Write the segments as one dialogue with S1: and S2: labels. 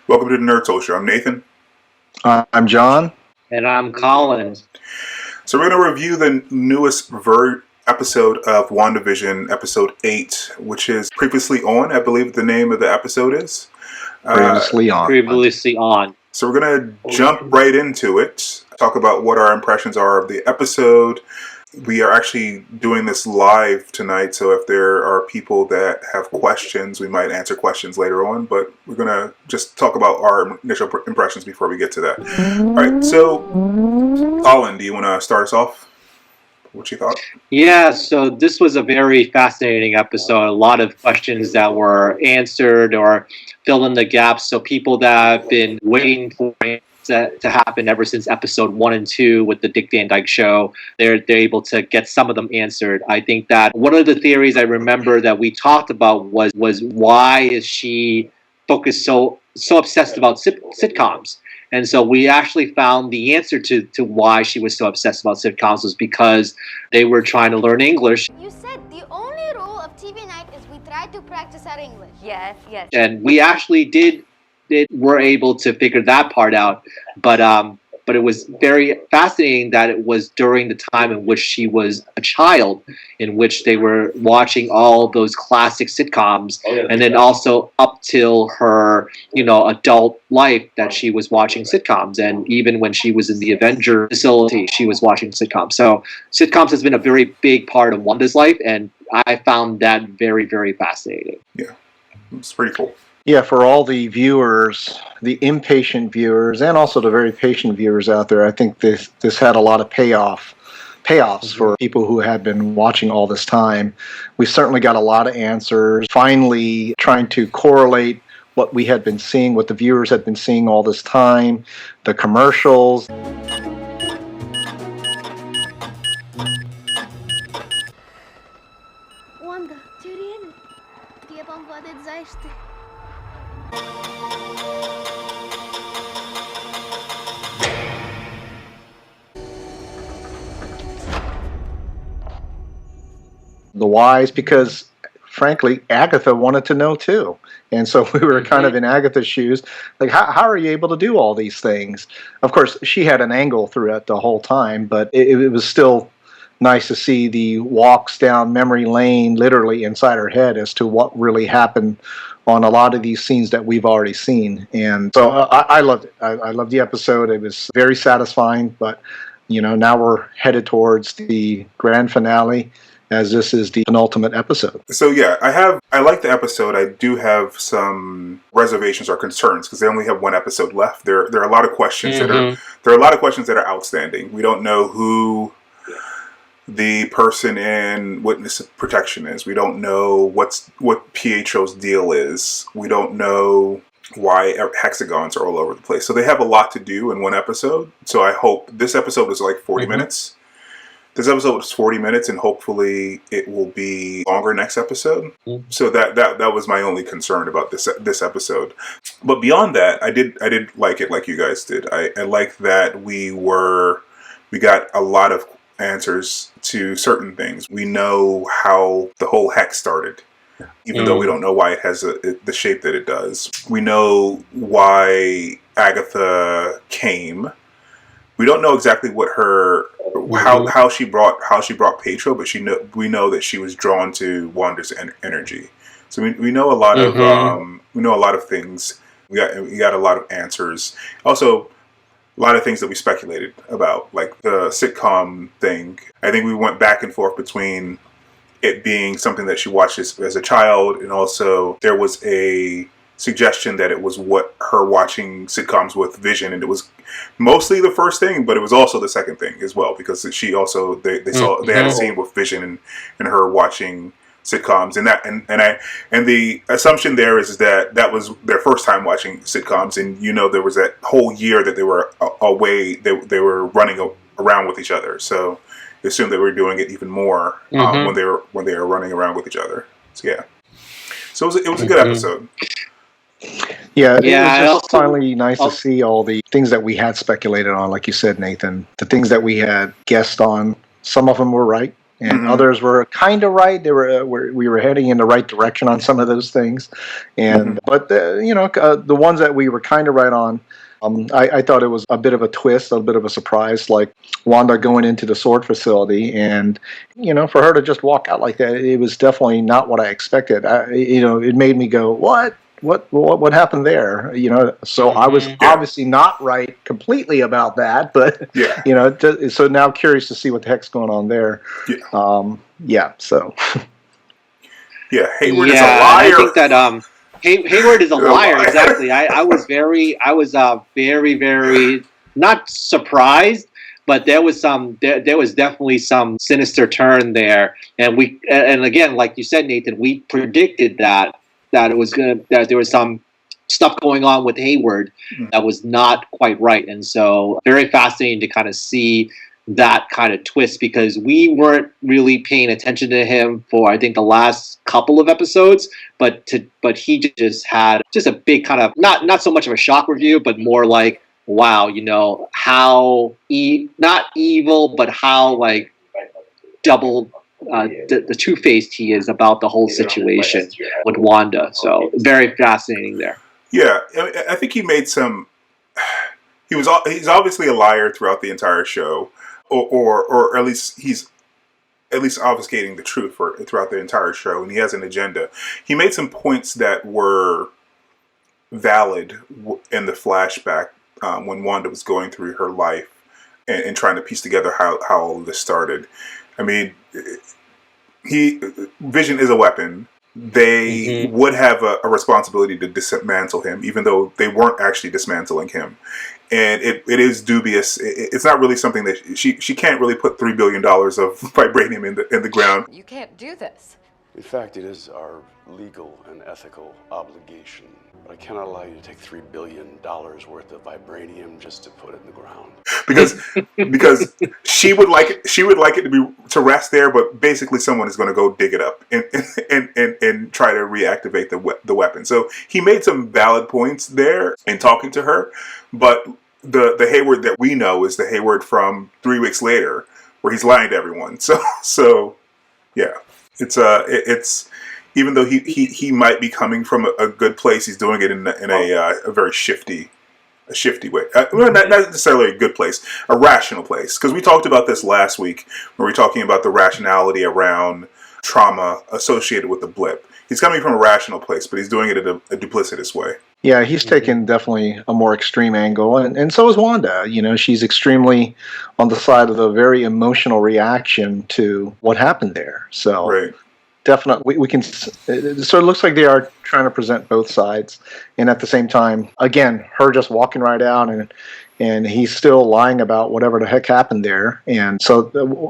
S1: Welcome to the Nerd Soul Show. I'm Nathan.
S2: I'm John.
S3: And I'm Colin.
S1: So we're going to review the newest episode of WandaVision, episode 8, which is Previously On, I believe the name of the episode is.
S2: Previously On.
S3: Previously On.
S1: So we're going to jump right into it, talk about what our impressions are of the episode. We are actually doing this live tonight, so if there are people that have questions, we might answer questions later on, but we're going to just talk about our initial impressions before we get to that. All right, so Colin, do you want to start us off? What you thought?
S3: Yeah, so this was a very fascinating episode. A lot of questions that were answered or filled in the gaps. So people that have been waiting for it to happen ever since episode 1 and 2 with the Dick Van Dyke Show, they're able to get some of them answered. I think that one of the theories I remember that we talked about was why is she focused so obsessed about sitcoms? And so we actually found the answer to why she was so obsessed about sitcoms was because they were trying to learn English.
S4: You said the only rule of TV Night is we try to practice our English.
S5: Yes.
S3: And we actually were able to figure that part out. But it was very fascinating that it was during the time in which she was a child, in which they were watching all those classic sitcoms, and then also up till her, adult life that she was watching sitcoms, and even when she was in the Avenger facility, she was watching sitcoms. So sitcoms has been a very big part of Wanda's life, and I found that very, very fascinating.
S1: Yeah, it's pretty cool.
S2: Yeah, for all the viewers, the impatient viewers, and also the very patient viewers out there, I think this had a lot of payoffs for people who had been watching all this time. We certainly got a lot of answers, finally trying to correlate what we had been seeing, what the viewers had been seeing all this time, the commercials.
S4: Wanda, teoria, dia bang vad det zaiste.
S2: The whys, because frankly Agatha wanted to know too, and so we were kind of in Agatha's shoes, like how are you able to do all these things? Of course she had an angle throughout the whole time, but it was still nice to see the walks down memory lane literally inside her head as to what really happened on a lot of these scenes that we've already seen. And so I loved it. I loved the episode. It was very satisfying, but now we're headed towards the grand finale, as this is the penultimate episode.
S1: So yeah, I like the episode. I do have some reservations or concerns because they only have one episode left. There are a lot of questions that are outstanding. We don't know who the person in witness protection is. We don't know what Pietro's deal is. We don't know why hexagons are all over the place. So they have a lot to do in one episode. So I hope this episode is like 40 minutes. This episode was 40 minutes, and hopefully it will be longer next episode. So that was my only concern about this episode. But beyond that, I did like it like you guys did. I like that we got a lot of answers to certain things. We know how the whole hex started, even though we don't know why it has the shape that it does. We know why Agatha came. We don't know exactly what how she brought Pietro, but we know that she was drawn to Wanda's energy. So we know a lot of things. We got a lot of answers. Also, a lot of things that we speculated about, like the sitcom thing. I think we went back and forth between it being something that she watched as a child, and also there was a suggestion that it was her watching sitcoms with Vision, and it was mostly the first thing, but it was also the second thing as well, because she also they had a scene with Vision and her watching sitcoms, and the assumption there is that was their first time watching sitcoms, and there was that whole year that they were away, they were running around with each other, so I assume they were doing it even more when they were running around with each other. So yeah, so it was a good episode.
S2: Yeah, it was just finally nice to see all the things that we had speculated on, like you said, Nathan. The things that we had guessed on, some of them were right, and others were kind of right. We were heading in the right direction on some of those things, and but the ones that we were kind of right on. I thought it was a bit of a twist, a bit of a surprise, like Wanda going into the sword facility, and for her to just walk out like that, it was definitely not what I expected. It made me go, what happened there? So I was obviously not right completely about that, but so now curious to see what the heck's going on there. So
S1: Hayward is a liar.
S3: I think that Hayward is a liar. Exactly. I was very, very not surprised, but there was definitely some sinister turn there, and again, like you said, Nathan, we predicted that there was some stuff going on with Hayward that was not quite right, and so very fascinating to kind of see that kind of twist, because we weren't really paying attention to him for I think the last couple of episodes, but he just had just a big kind of not so much of a shock review, but more like, wow, how not evil, but how like double the two-faced he is about the whole situation with Wanda. So very fascinating there.
S1: Yeah, I think he made some. He's obviously a liar throughout the entire show. Or at least he's obfuscating the truth throughout the entire show, and he has an agenda. He made some points that were valid in the flashback when Wanda was going through her life and trying to piece together how all of this started. I mean, Vision is a weapon. They would have a responsibility to dismantle him, even though they weren't actually dismantling him. And it is dubious. It's not really something that she can't really put $3 billion of vibranium in the ground.
S5: You can't do this.
S6: In fact, it is our legal and ethical obligation. But I cannot allow you to take $3 billion worth of vibranium just to put it in the ground.
S1: Because she would like it to rest there, but basically someone is going to go dig it up and try to reactivate the weapon. So he made some valid points there in talking to her, but the Hayward that we know is the Hayward from 3 weeks later, where he's lying to everyone. So yeah, it's even though he might be coming from a good place, he's doing it in a very shifty way. Well, not necessarily a good place, a rational place. Because we talked about this last week when we were talking about the rationality around trauma associated with the blip. He's coming from a rational place, but he's doing it in a duplicitous way.
S2: Yeah, he's taken definitely a more extreme angle, and so is Wanda. She's extremely on the side of the very emotional reaction to what happened there. So.
S1: Right.
S2: Definitely, we can. So it looks like they are trying to present both sides, and at the same time, again, her just walking right out, and he's still lying about whatever the heck happened there, and so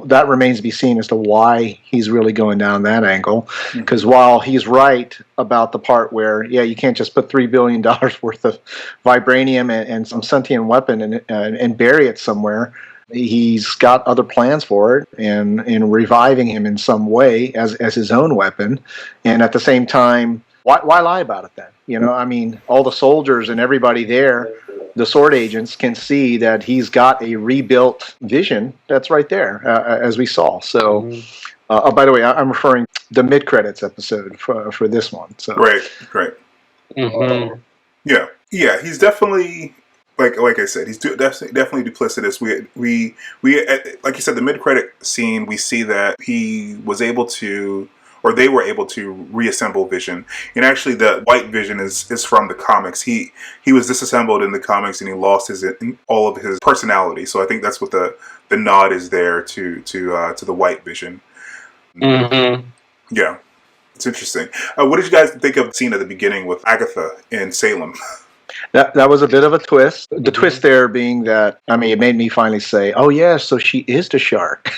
S2: that remains to be seen as to why he's really going down that angle. Because while he's right about the part where, you can't just put $3 billion worth of vibranium and some sentient weapon and bury it somewhere. He's got other plans for it, and in reviving him in some way as his own weapon, and at the same time, why lie about it then? I mean, all the soldiers and everybody there, the sword agents, can see that he's got a rebuilt Vision that's right there, as we saw. So, by the way, I'm referring to the mid-credits episode for this one. So
S1: right. Yeah, he's definitely. Like I said, he's definitely duplicitous. We like you said, the mid-credit scene, we see that he was able to, or they were able to reassemble Vision. And actually, the white Vision is from the comics. He was disassembled in the comics, and he lost all of his personality. So I think that's what the nod is there to the white Vision. Yeah, it's interesting. What did you guys think of the scene at the beginning with Agatha in Salem?
S2: That was a bit of a twist. The twist there being that, it made me finally say, oh yeah, so she is the shark.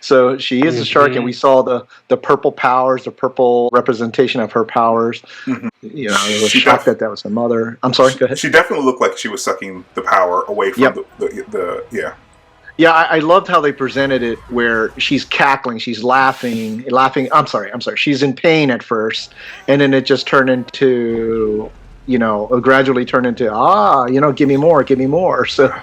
S2: So she is the shark, and we saw the purple powers, the purple representation of her powers. I was shocked that was her mother. I'm sorry, go ahead. She
S1: definitely looked like she was sucking the power away from the
S2: Yeah, I loved how they presented it, where she's cackling, she's laughing. I'm sorry. She's in pain at first, and then it just turned into, gradually turned into, give me more, give me more. So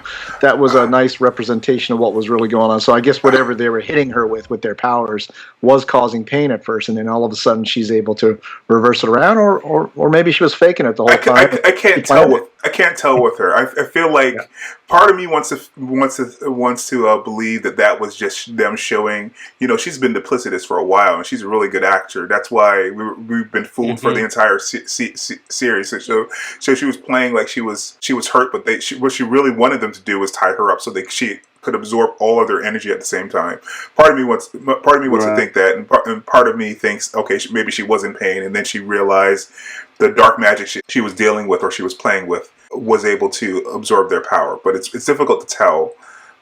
S2: that was a nice representation of what was really going on. So I guess whatever they were hitting her with their powers was causing pain at first, and then all of a sudden she's able to reverse it around, or maybe she was faking it the whole time.
S1: I can't tell with her. I feel like part of me wants to believe that was just them showing, she's been duplicitous for a while and she's a really good actor. That's why we've been fooled for the entire series. So she was playing like she was hurt, but what she really wanted them to do was tie her up so she could absorb all of their energy at the same time. Part of me wants to think that, and part of me thinks, okay, maybe she was in pain, and then she realized the dark magic she was dealing with or she was playing with was able to absorb their power. But it's difficult to tell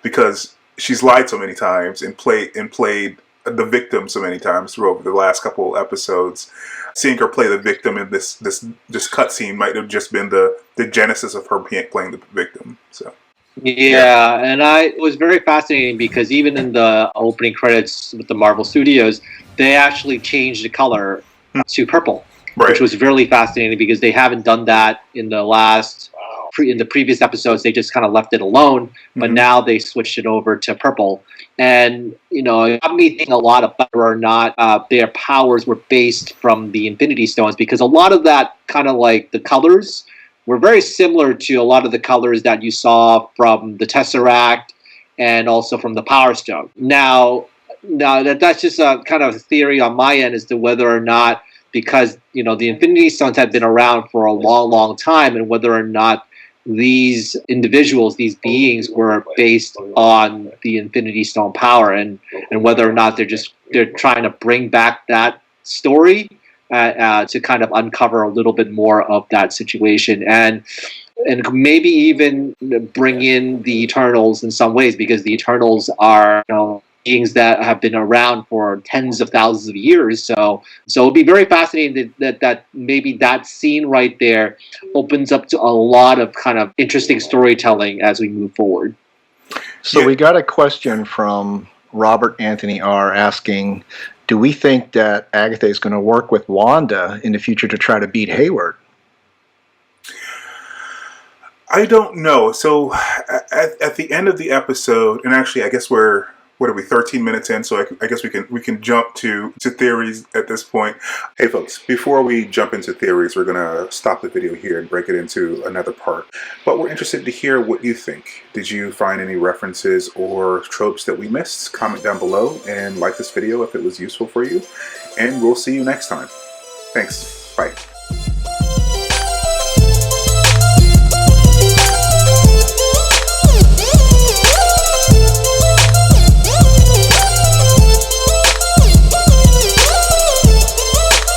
S1: because she's lied so many times and played the victim so many times through the last couple episodes. Seeing her play the victim in this cutscene might have just been the genesis of her playing the victim. So.
S3: Yeah, and it was very fascinating because even in the opening credits with the Marvel Studios, they actually changed the color to purple, which was really fascinating because they haven't done that in the previous episodes. They just kind of left it alone, but now they switched it over to purple. And, it got me thinking a lot about whether or not their powers were based from the Infinity Stones, because a lot of that kind of like the colors were very similar to a lot of the colors that you saw from the Tesseract and also from the Power Stone. Now that's just a kind of theory on my end as to whether or not, because, the Infinity Stones have been around for a long, long time, and whether or not these individuals, these beings were based on the Infinity Stone power, and whether or not they're trying to bring back that story to kind of uncover a little bit more of that situation, and maybe even bring in the Eternals in some ways, because the Eternals are beings that have been around for tens of thousands of years. So it'll be very fascinating that maybe that scene right there opens up to a lot of kind of interesting storytelling as we move forward.
S2: So we got a question from Robert Anthony R. asking, do we think that Agatha is going to work with Wanda in the future to try to beat Hayward?
S1: I don't know. So at the end of the episode, and actually I guess what are we, 13 minutes in, so I guess we can jump to theories at this point. Hey folks, before we jump into theories, we're going to stop the video here and break it into another part. But we're interested to hear what you think. Did you find any references or tropes that we missed? Comment down below and like this video if it was useful for you. And we'll see you next time. Thanks. Bye.